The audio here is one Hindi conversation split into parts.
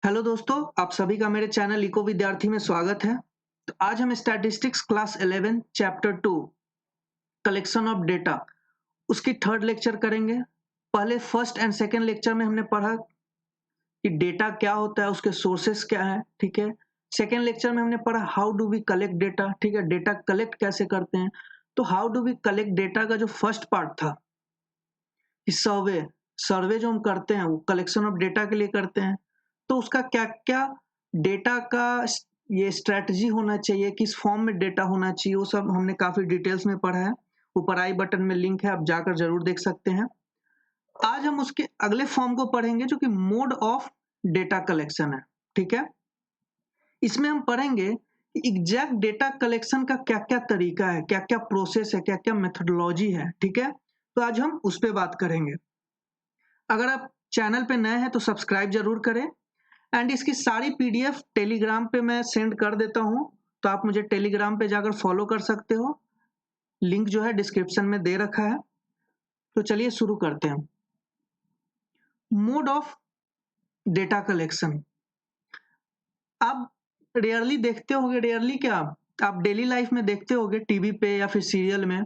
हेलो दोस्तों, आप सभी का मेरे चैनल इको विद्यार्थी में स्वागत है। तो आज हम statistics class 11 chapter 2 collection of data उसकी थर्ड लेक्चर करेंगे। पहले फर्स्ट एंड सेकंड लेक्चर में हमने पढ़ा कि डेटा क्या होता है, उसके सोर्सेस क्या है, ठीक है। सेकंड लेक्चर में हमने पढ़ा how do we collect data, ठीक है, डेटा कलेक्ट कैसे करते हैं। तो how do we collect data का जो फर्स्ट पार्ट था कि सर्वे सर्वे जो हम करते हैं वो कलेक्शन ऑफ डेटा के लिए करते हैं। तो उसका क्या क्या डेटा का ये स्ट्रेटजी होना चाहिए, किस फॉर्म में डेटा होना चाहिए, वो सब हमने काफी डिटेल्स में पढ़ा है। ऊपर आई बटन में लिंक है, आप जाकर जरूर देख सकते हैं। आज हम उसके अगले फॉर्म को पढ़ेंगे जो कि मोड ऑफ डेटा कलेक्शन है, ठीक है। इसमें हम पढ़ेंगे कि एग्जैक्ट डेटा कलेक्शन का क्या क्या तरीका है, क्या क्या प्रोसेस है, क्या क्या मेथोडोलॉजी है, ठीक है। तो आज हम उस पर बात करेंगे। अगर आप चैनल पे नए हैं तो सब्सक्राइब जरूर करें एंड इसकी सारी पीडीएफ टेलीग्राम पे मैं सेंड कर देता हूं, तो आप मुझे टेलीग्राम पे जाकर फॉलो कर सकते हो। लिंक जो है डिस्क्रिप्शन में दे रखा है। तो चलिए शुरू करते हैं। मोड ऑफ डेटा कलेक्शन आप रेयरली देखते होंगे, रेयरली क्या, आप डेली लाइफ में देखते होंगे टीवी पे या फिर सीरियल में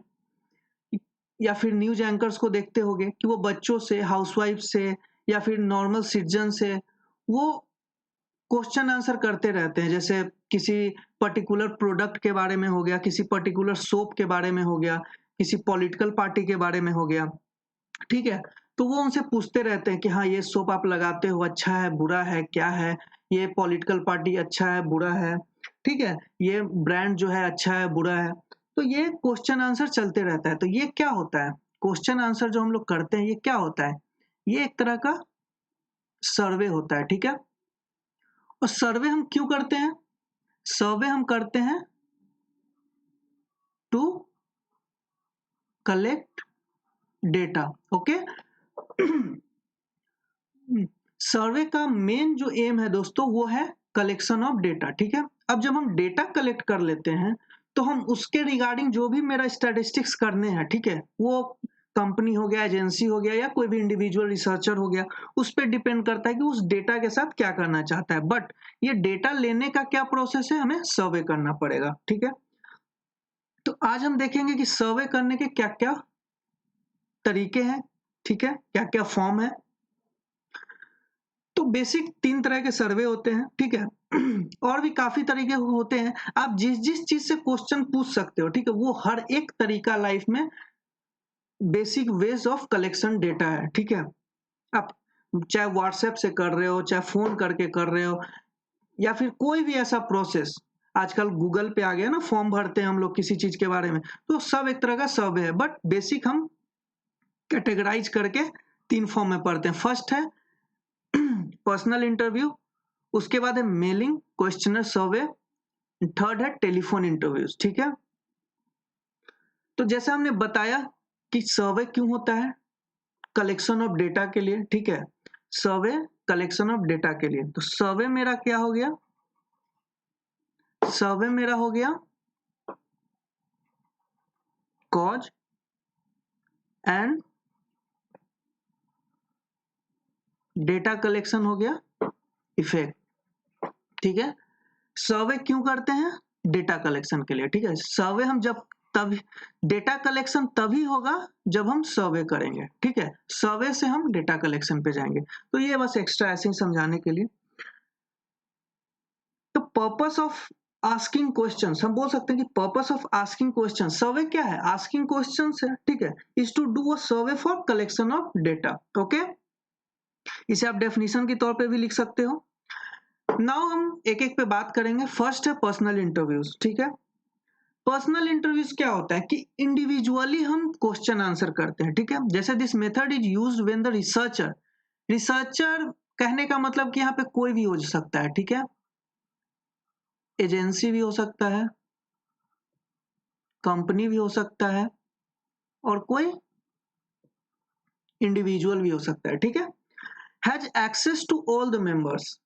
या फिर न्यूज एंकर्स को देखते होंगे कि वो बच्चों से, हाउसवाइफ से या फिर नॉर्मल सिटीजन से वो क्वेश्चन आंसर करते रहते हैं। जैसे किसी पर्टिकुलर प्रोडक्ट के बारे में हो गया, किसी पर्टिकुलर सोप के बारे में हो गया, किसी पॉलिटिकल पार्टी के बारे में हो गया, ठीक है। तो वो उनसे पूछते रहते हैं कि हाँ, ये सोप आप लगाते हो, अच्छा है, बुरा है, क्या है, ये पॉलिटिकल पार्टी अच्छा है, बुरा है, ठीक है, ये ब्रांड जो है अच्छा है, बुरा है। तो ये क्वेश्चन आंसर चलते रहता है। तो ये क्या होता है, क्वेश्चन आंसर जो हम लोग करते हैं, ये क्या होता है, ये एक तरह का सर्वे होता है, ठीक है। और सर्वे हम क्यों करते हैं, सर्वे हम करते हैं टू कलेक्ट डेटा, ओके। सर्वे का मेन जो एम है दोस्तों वो है कलेक्शन ऑफ डेटा, ठीक है। अब जब हम डेटा कलेक्ट कर लेते हैं तो हम उसके रिगार्डिंग जो भी मेरा स्टैटिस्टिक्स करने हैं, ठीक है, वो कंपनी हो गया, एजेंसी हो गया या कोई भी इंडिविजुअल रिसर्चर हो गया, उस पर डिपेंड करता है कि उस डेटा के साथ क्या करना चाहता है। बट ये डेटा लेने का क्या प्रोसेस है, हमें सर्वे करना पड़ेगा, ठीक है। तो आज हम देखेंगे कि सर्वे करने के क्या क्या तरीके हैं, ठीक है, क्या क्या फॉर्म है। तो बेसिक 3 तरह के सर्वे होते हैं, ठीक है। और भी काफी तरीके होते हैं। आप जिस जिस चीज से क्वेश्चन पूछ सकते हो, ठीक है, वो हर एक तरीका लाइफ में basic ways of collection data है, ठीक है। आप चाहे व्हाट्सएप से कर रहे हो, चाहे फोन करके कर रहे हो, या फिर कोई भी ऐसा प्रोसेस, आजकल गूगल पे आ गया ना, फॉर्म भरते हैं हम लोग किसी चीज के बारे में, तो सब एक तरह का सर्वे है। बट बेसिक हम कैटेगराइज करके 3 फॉर्म में पढ़ते हैं। फर्स्ट है पर्सनल इंटरव्यू, उसके बाद है मेलिंग क्वेश्चनर सर्वे, थर्ड है टेलीफोन इंटरव्यूज, ठीक है। तो जैसे हमने बताया कि सर्वे क्यों होता है, कलेक्शन ऑफ डेटा के लिए, ठीक है। सर्वे कलेक्शन ऑफ डेटा के लिए। तो सर्वे मेरा क्या हो गया, सर्वे मेरा हो गया कॉज एंड डेटा कलेक्शन हो गया इफेक्ट, ठीक है। सर्वे क्यों करते हैं, डेटा कलेक्शन के लिए, ठीक है। सर्वे हम जब तभी डेटा कलेक्शन तभी होगा जब हम सर्वे करेंगे, ठीक है। सर्वे से हम डेटा कलेक्शन पे जाएंगे। तो ये बस एक्स्ट्रा ऐसे ही समझाने के लिए। तो पर्पस ऑफ आस्किंग क्वेश्चंस, हम बोल सकते हैं कि purpose of asking question, survey क्या है, आस्किंग क्वेश्चंस है, ठीक है। Is to do a survey for collection of data, okay. इसे आप डेफिनेशन के तौर पे भी लिख सकते हो। नाउ हम एक एक पे बात करेंगे। फर्स्ट है पर्सनल इंटरव्यूज, ठीक है। पर्सनल इंटरव्यूज क्या होता है कि इंडिविजुअली हम क्वेश्चन आंसर करते हैं, ठीक है। जैसे this method is used when the researcher, researcher कहने का मतलब कि यहाँ पे कोई भी हो सकता है, ठीक है। एजेंसी भी हो सकता है, कंपनी भी हो सकता है, और कोई इंडिविजुअल भी हो सकता है, ठीक है। Has access to all the members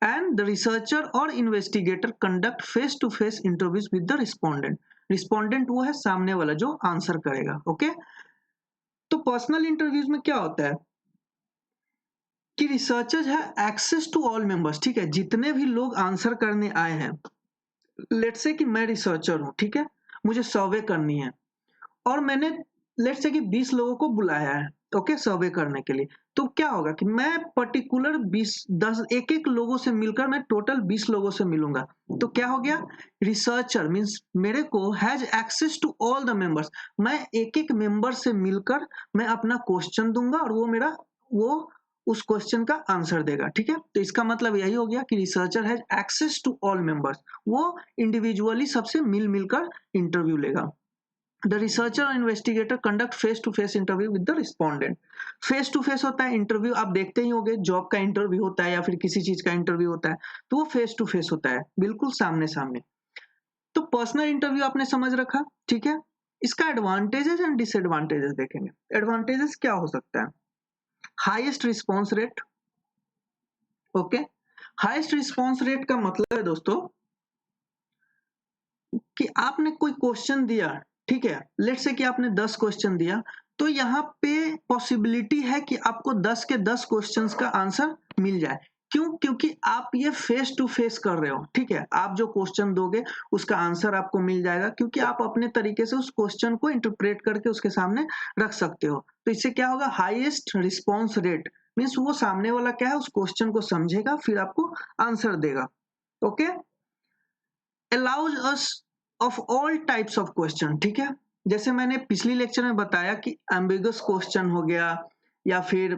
and the researcher और investigator conduct face to face interviews with the respondent. Respondent वो है सामने वाला जो आंसर करेगा, ओके। तो पर्सनल इंटरव्यूज में क्या होता है, कि रिसर्चर्स है एक्सेस टू ऑल मेंबर्स, ठीक है, जितने भी लोग आंसर करने आए हैं। लेट्स से कि मैं रिसर्चर हूं, ठीक है, मुझे सर्वे करनी है और मैंने लेट्स से कि 20 लोगों को बुलाया है, ओके, सर्वे करने के लिए। तो क्या होगा कि मैं पर्टिकुलर 20 10 एक एक लोगों से मिलकर मैं टोटल 20 लोगों से मिलूंगा। तो क्या हो गया, रिसर्चर मींस मेरे को has access to all the members. मैं एक एक मेंबर से मिलकर मैं अपना क्वेश्चन दूंगा और वो उस क्वेश्चन का आंसर देगा, ठीक है। तो इसका मतलब यही हो गया कि researcher has access to all members, वो इंडिविजुअली सबसे मिल मिलकर इंटरव्यू लेगा। The researcher or investigator conduct face-to-face interview with the respondent. Face-to-face होता है इंटरव्यू, आप देखते ही होंगे, जॉब का इंटरव्यू होता है या फिर किसी चीज का इंटरव्यू होता है, तो वो फेस टू फेस होता है, बिल्कुल सामने सामने। तो पर्सनल इंटरव्यू आपने समझ रखा, ठीक है। इसका एडवांटेजेस एंड डिसएडवांटेजेस देखेंगे। एडवांटेजेस क्या हो सकता है, highest response rate, okay. Highest response rate का मतलब है दोस्तों कि आपने कोई क्वेश्चन दिया, ठीक है, लेट्स से कि आपने 10 क्वेश्चन दिया, तो यहाँ पे पॉसिबिलिटी है कि आपको 10 के 10 क्वेश्चंस का आंसर मिल जाए। क्यों? क्योंकि आप ये फेस टू फेस कर रहे हो, ठीक है। आप जो क्वेश्चन दोगे उसका आंसर आपको मिल जाएगा, क्योंकि आप अपने तरीके से उस क्वेश्चन को इंटरप्रेट करके उसके सामने रख सकते हो। तो इससे क्या होगा, हाईएस्ट रिस्पॉन्स रेट मीन्स वो सामने वाला क्या है, उस क्वेश्चन को समझेगा फिर आपको आंसर देगा, okay. allows us of all types of question, ठीक है। जैसे मैंने पिछली लेक्चर में बताया कि एम्बिगस क्वेश्चन हो गया या फिर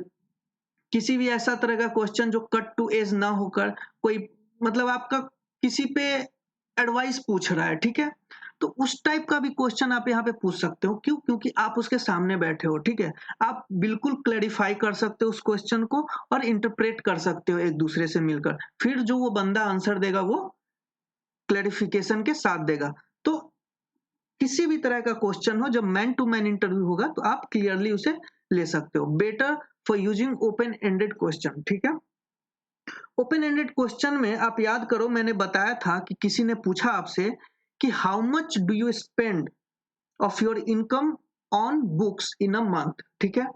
किसी भी ऐसा तरह का क्वेश्चन जो कट टू एज ना होकर कोई मतलब आपका किसी पे एडवाइस पूछ रहा है, ठीक है, तो उस टाइप का भी क्वेश्चन आप यहाँ पे पूछ सकते हो। क्यों? क्योंकि आप उसके सामने बैठे हो, ठीक है। आप बिल्कुल क्लैरिफाई कर सकते हो उस क्वेश्चन को और इंटरप्रेट कर सकते हो एक दूसरे से मिलकर, फिर जो वो बंदा आंसर देगा वो क्लैरिफिकेशन के साथ देगा। तो किसी भी तरह का क्वेश्चन हो, जब मैन टू मैन इंटरव्यू होगा तो आप क्लियरली उसे ले सकते हो। Better for using open ended question, ठीक है। ओपन एंडेड क्वेश्चन में आप याद करो, मैंने बताया था कि किसी ने पूछा आपसे कि how much do you spend of your income on books in a month, ठीक है।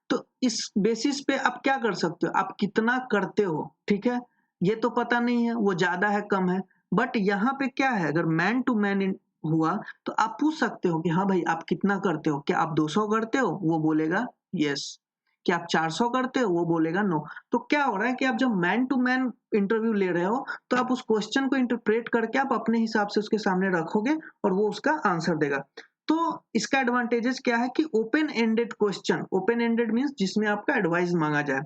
तो इस बेसिस पे आप क्या कर सकते हो, आप कितना करते हो, ठीक है। ये तो पता नहीं है वो ज्यादा है कम है, बट यहाँ पे क्या है, अगर मैन टू मैन हुआ तो आप पूछ सकते हो कि हाँ भाई आप कितना करते हो, क्या आप 200 करते हो, वो बोलेगा यस। क्या आप 400 करते हो, वो बोलेगा नो। तो क्या हो रहा है कि आप जब मैन टू मैन इंटरव्यू ले रहे हो तो आप उस क्वेश्चन को इंटरप्रेट करके आप अपने हिसाब से उसके सामने रखोगे और वो उसका आंसर देगा। तो इसका एडवांटेजेस क्या है कि open ended question, open ended means जिसमें आपका एडवाइस मांगा जाए,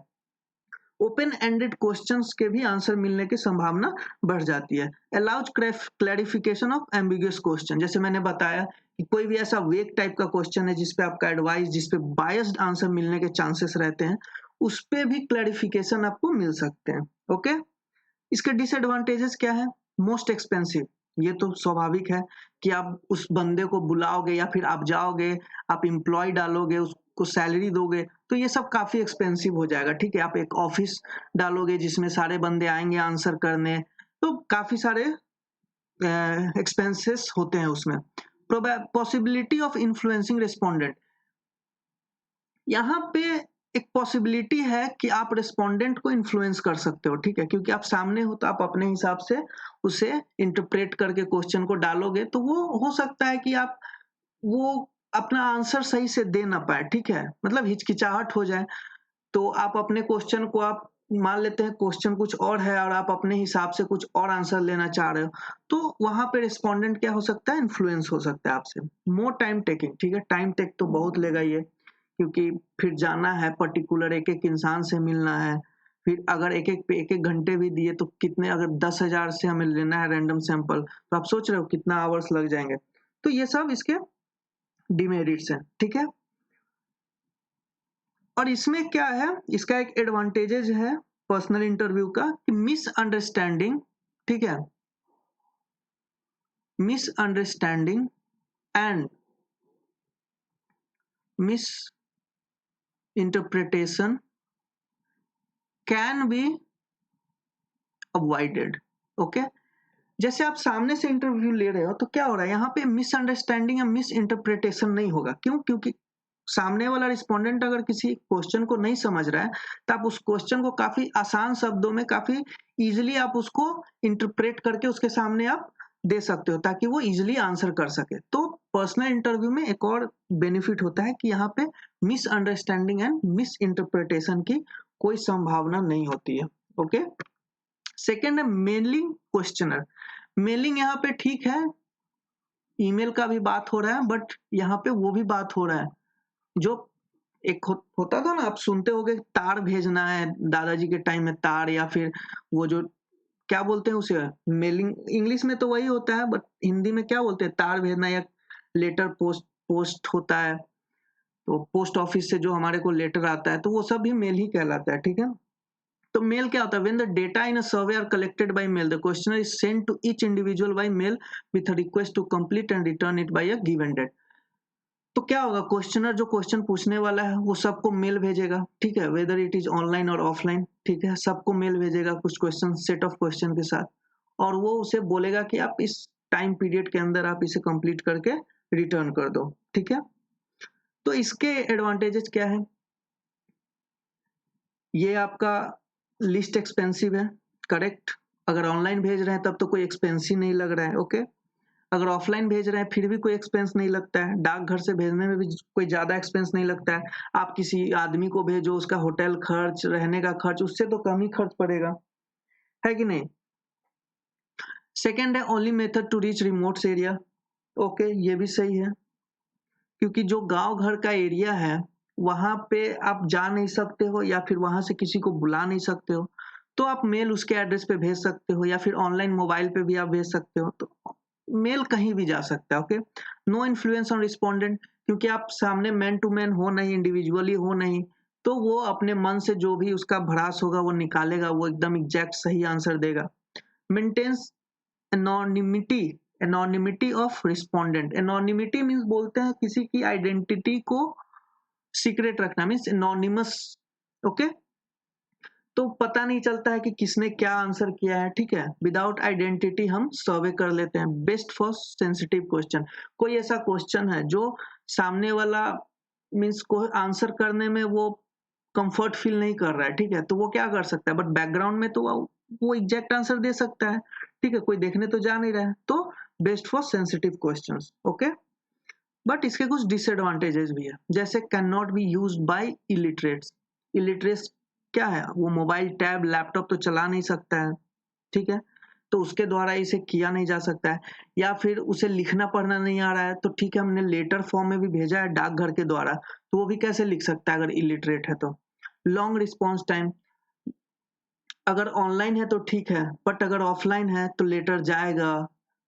ओपन एंडेड क्वेश्चंस के भी आंसर मिलने की संभावना बढ़ जाती है। Allows clarification of ambiguous question, जैसे मैंने बताया कि कोई भी ऐसा वेग टाइप का क्वेश्चन है जिसपे आपका एडवाइस, जिसपे बायस्ड आंसर मिलने के चांसेस रहते हैं, उस पे भी क्लैरिफिकेशन आपको मिल सकते हैं, ओके। इसके डिसएडवांटेजेस क्या है, मोस्ट एक्सपेंसिव, ये तो स्वाभाविक है कि आप उस बंदे को बुलाओगे या फिर आप जाओगे, आप एम्प्लॉय डालोगे, उसको सैलरी दोगे, तो ये सब काफी एक्सपेंसिव हो जाएगा, ठीक है। आप एक ऑफिस डालोगे जिसमें सारे बंदे आएंगे आंसर करने, तो काफी सारे एक्सपेंसेस होते हैं उसमें। पॉसिबिलिटी ऑफ इन्फ्लुएंसिंग रिस्पोंडेंट, यहाँ पे एक पॉसिबिलिटी है कि आप रिस्पोंडेंट को इन्फ्लुएंस कर सकते हो, ठीक है, क्योंकि आप सामने हो तो आप अपने हिसाब से उसे इंटरप्रेट करके क्वेश्चन को डालोगे, तो वो हो सकता है कि आप वो अपना आंसर सही से दे ना पाए, ठीक है, मतलब हिचकिचाहट हो जाए। तो आप अपने क्वेश्चन को आप मान लेते हैं क्वेश्चन कुछ और है और आप अपने हिसाब से कुछ और आंसर लेना चाह रहे हो, तो वहां पे रिस्पोंडेंट क्या हो सकता है, इन्फ्लुएंस हो सकता है आपसे। मोर टाइम टेकिंग, ठीक है, टाइम टेक तो बहुत लेगा ये, क्योंकि फिर जाना है पर्टिकुलर एक एक इंसान से मिलना है, फिर अगर एक एक पे एक एक घंटे भी दिए तो कितने, अगर 10,000 से हमें लेना है रैंडम सैंपल, तो आप सोच रहे हो कितना आवर्स लग जाएंगे। तो ये सब इसके डिमेरिट्स हैं, ठीक है। और इसमें क्या है, इसका एक एडवांटेजेस है पर्सनल इंटरव्यू का कि मिसअंडरस्टैंडिंग, ठीक है, misunderstanding and miss interpretation can be avoided, okay. जैसे आप सामने से इंटरव्यू ले रहे हो तो क्या हो रहा है, यहाँ पे मिसअंडरस्टैंडिंग या मिस इंटरप्रिटेशन नहीं होगा। क्यों? क्योंकि सामने वाला रिस्पोंडेंट अगर किसी क्वेश्चन को नहीं समझ रहा है तो आप उस क्वेश्चन को काफी आसान शब्दों में काफी इजीली आप उसको इंटरप्रेट करके उसके सामने आप दे सकते हो ताकि वो इजीली आंसर कर सके। तो पर्सनल इंटरव्यू में एक और बेनिफिट होता है कि यहाँ पे मिसअंडरस्टैंडिंग एंड मिस इंटरप्रिटेशन की कोई संभावना नहीं होती है। ओके, सेकेंड है मेलिंग क्वेश्चनर। मेलिंग यहाँ पे ठीक है, ईमेल का भी बात हो रहा है, बट यहाँ पे वो भी बात हो रहा है जो एक होता था ना, आप सुनते होगे तार भेजना है, दादाजी के टाइम में तार, या फिर वो जो क्या बोलते हैं उसे, मेलिंग। इंग्लिश में तो वही होता है, बट हिंदी में क्या बोलते हैं, तार भेजना, या लेटर पोस्ट पोस्ट होता है, तो पोस्ट ऑफिस से जो हमारे को लेटर आता है तो वो सब भी मेल ही कहलाता है। ठीक है, तो मेल क्या होता है, when the data in a survey are collected by mail the questionnaire is sent to each individual by mail with a request to complete and return it by a given date. तो क्या होगा, क्वेश्चनर जो क्वेश्चन पूछने वाला है वो सबको मेल भेजेगा, ठीक है, वेदर इट इज ऑनलाइन और ऑफलाइन, ठीक है, सबको मेल भेजेगा कुछ क्वेश्चन, सेट ऑफ क्वेश्चन के साथ, और वो उसे बोलेगा कि आप इस टाइम पीरियड के अंदर आप इसे कंप्लीट करके रिटर्न कर दो। ठीक है, तो इसके एडवांटेजेस क्या है, ये आपका लिस्ट एक्सपेंसिव है, करेक्ट। अगर ऑनलाइन भेज रहे हैं तब तो कोई एक्सपेंसिव नहीं लग रहा है। ओके, अगर ऑफलाइन भेज रहे हैं फिर भी कोई एक्सपेंस नहीं लगता है, डाकघर से भेजने में भी कोई ज्यादा एक्सपेंस नहीं लगता है। आप किसी आदमी को भेजो, उसका होटल खर्च, रहने का खर्च, उससे तो कम ही खर्च पड़ेगा, है कि नहीं। सेकेंड है only method to reach remote area. Okay, ये भी सही है, क्योंकि जो गांव घर का एरिया है वहां पे आप जा नहीं सकते हो, या फिर वहां से किसी को बुला नहीं सकते हो, तो आप मेल उसके एड्रेस पे भेज सकते हो, या फिर ऑनलाइन मोबाइल पे भी आप भेज सकते हो। तो मेल कहीं भी जा सकता है। Okay, no influence on respondent, क्योंकि आप सामने मैन टू मैन हो नहीं, इंडिविजुअली हो नहीं, तो वो अपने मन से जो भी उसका भड़ास होगा वो निकालेगा, वो एकदम एग्जैक्ट सही आंसर देगा। Maintains anonymity, anonymity of respondent. Anonymity means बोलते हैं किसी की आइडेंटिटी को सीक्रेट रखना, मीन्स एनोनिमस। ओके, तो पता नहीं चलता है कि किसने क्या आंसर किया है। ठीक है, विदाउट आइडेंटिटी हम सर्वे कर लेते हैं। बेस्ट फॉर सेंसिटिव क्वेश्चन, कोई ऐसा क्वेश्चन है जो सामने वाला मीन्स को आंसर करने में वो कंफर्ट फील नहीं कर रहा है, ठीक है, तो वो क्या कर सकता है, बट बैकग्राउंड में तो वो एग्जैक्ट आंसर दे सकता है, ठीक है, कोई देखने तो जा नहीं रहा है, तो best for sensitive questions. Okay, but इसके कुछ डिसएडवांटेजेस भी है, जैसे can not be used by illiterates. Illiterates क्या है, वो मोबाइल, टैब, लैपटॉप तो चला नहीं सकता है, ठीक है, तो उसके द्वारा इसे किया नहीं जा सकता है। या फिर उसे लिखना पढ़ना नहीं आ रहा है, तो ठीक है, हमने लेटर फॉर्म में भी भेजा है डाकघर के द्वारा, तो वो भी कैसे लिख सकता है अगर इलिटरेट है तो। लॉन्ग रिस्पॉन्स टाइम, अगर ऑनलाइन है तो ठीक है, बट अगर ऑफलाइन है तो लेटर जाएगा,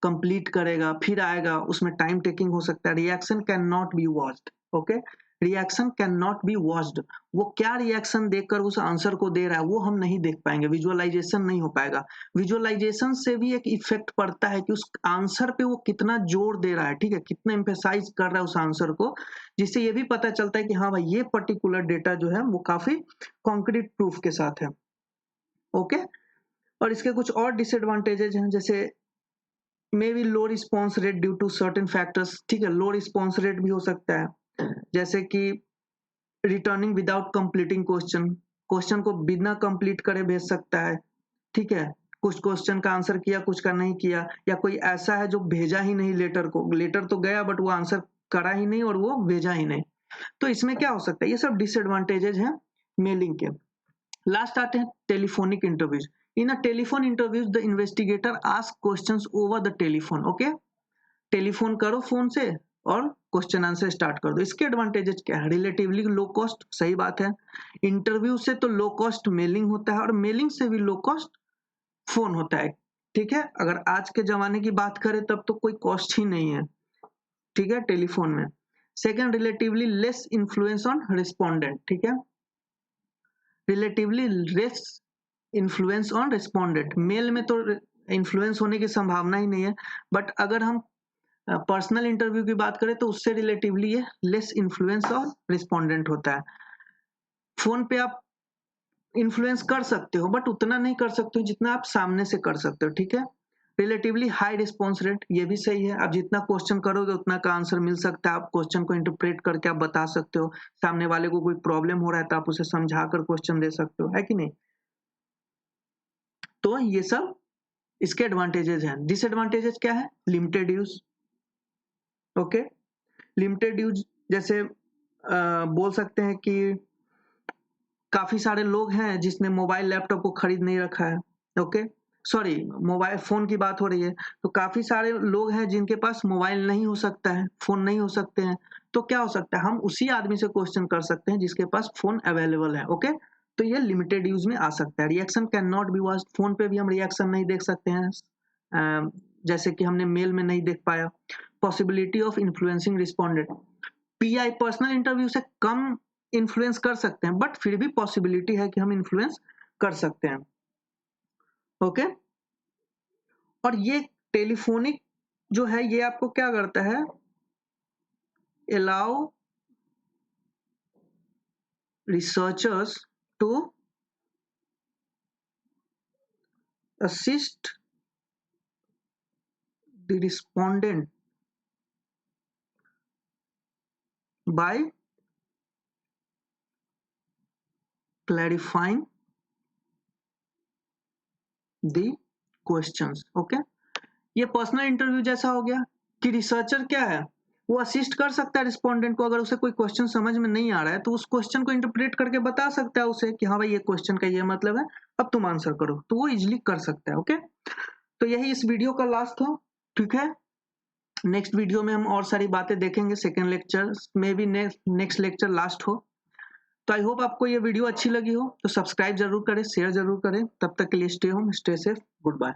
कंप्लीट करेगा, फिर आएगा, उसमें टाइम टेकिंग हो सकता है। Reaction can not B watched. Okay, reaction can not B watched, वो क्या रिएक्शन देकर उस आंसर को दे रहा है वो हम नहीं देख पाएंगे, विजुअलाइजेशन नहीं हो पाएगा। विजुअलाइजेशन से भी एक इफेक्ट पड़ता है कि उस आंसर पे वो कितना जोर दे रहा है, ठीक है, कितना एम्फेसाइज कर रहा है उस आंसर को, जिससे ये भी पता चलता है कि हाँ भाई ये पर्टिकुलर डेटा जो है वो काफी कॉन्क्रीट प्रूफ के साथ है। ओके, और इसके कुछ और डिसएडवांटेजेस हैं, जैसे may be low response rate due to certain factors. ठीक है, लो रिस्पॉन्स रेट भी हो सकता है, जैसे कि returning without completing question, question को बिना कंप्लीट करे भेज सकता है, ठीक है, कुछ क्वेश्चन का आंसर किया, कुछ का नहीं किया, या कोई ऐसा है जो भेजा ही नहीं लेटर को, लेटर तो गया बट वो आंसर करा ही नहीं और वो भेजा ही नहीं, तो इसमें क्या हो सकता है, ये सब डिसएडवांटेजेस हैं मेलिंग के। लास्ट आते हैं telephonic interviews. In a telephone interviews the investigator ask questions over the telephone. Okay, telephone करो फोन से और क्वेश्चन आंसर स्टार्ट कर दो। इसके एडवांटेजेस क्या है, रिलेटिवली लो कॉस्ट, सही बात है, इंटरव्यू से तो लो कॉस्ट मेलिंग होता है, और मेलिंग से भी लो कॉस्ट फोन होता है। ठीक है, अगर आज के जमाने की बात करें तब तो कोई कॉस्ट ही नहीं है, ठीक है, टेलीफोन में। Second, relatively less influence on respondent. ठीक है, relatively less influence on respondent, mail में तो इन्फ्लुएंस होने की संभावना ही नहीं है, बट अगर हम पर्सनल इंटरव्यू की बात करें तो उससे रिलेटिवली ये लेस इन्फ्लुएंस और रिस्पोंडेंट होता है। फोन पे आप इन्फ्लुएंस कर सकते हो बट उतना नहीं कर सकते हो जितना आप सामने से कर सकते हो, ठीक है, रिलेटिवली हाई रिस्पॉन्स रेट, ये भी सही है। आप जितना क्वेश्चन करोगे उतना का आंसर मिल सकता है। आप क्वेश्चन को इंटरप्रेट करके आप बता सकते हो, सामने वाले को कोई प्रॉब्लम हो रहा है तो आप उसे समझा कर क्वेश्चन दे सकते हो, है कि नहीं। तो ये सब इसके एडवांटेजेस हैं। डिसएडवांटेजेस क्या है? Limited use. Okay, limited use जैसे बोल सकते हैं कि काफी सारे लोग हैं जिसने मोबाइल लैपटॉप को खरीद नहीं रखा है। ओके, सॉरी, मोबाइल फोन की बात हो रही है। तो काफी सारे लोग हैं जिनके पास मोबाइल नहीं हो सकता है, फोन नहीं हो सकते हैं। तो क्या हो सकता है, हम उसी आदमी से क्वेश्चन कर सकते हैं जिसके पास फोन अवेलेबल है। ओके, तो ये लिमिटेड यूज में आ सकता है। Reaction can not B watched, phone पे भी हम रिएक्शन नहीं देख सकते हैं, जैसे कि हमने मेल में नहीं देख पाया। Possibility of influencing respondent, pi personal interview से कम इन्फ्लुएंस कर सकते हैं, बट फिर भी पॉसिबिलिटी है कि हम इन्फ्लुएंस कर सकते हैं। ओके, और ये टेलीफोनिक जो है ये आपको क्या करता है, allow researchers to assist the respondent by clarifying the questions. Okay, ये पर्सनल इंटरव्यू जैसा हो गया कि रिसर्चर क्या है, वो असिस्ट कर सकता है रिस्पोंडेंट को। अगर उसे कोई क्वेश्चन समझ में नहीं आ रहा है तो उस क्वेश्चन को इंटरप्रेट करके बता सकता है उसे कि हाँ भाई ये क्वेश्चन का ये मतलब है, अब तुम आंसर करो, तो वो इजिली कर सकता है। ओके, तो यही इस वीडियो का लास्ट था। ठीक है, नेक्स्ट वीडियो में हम और सारी बातें देखेंगे। सेकेंड लेक्चर में भी नेक्स्ट लेक्चर लास्ट हो। तो आई होप आपको ये वीडियो अच्छी लगी हो, तो सब्सक्राइब जरूर करें, शेयर जरूर करें। तब तक के लिए stay home, stay safe, good bye.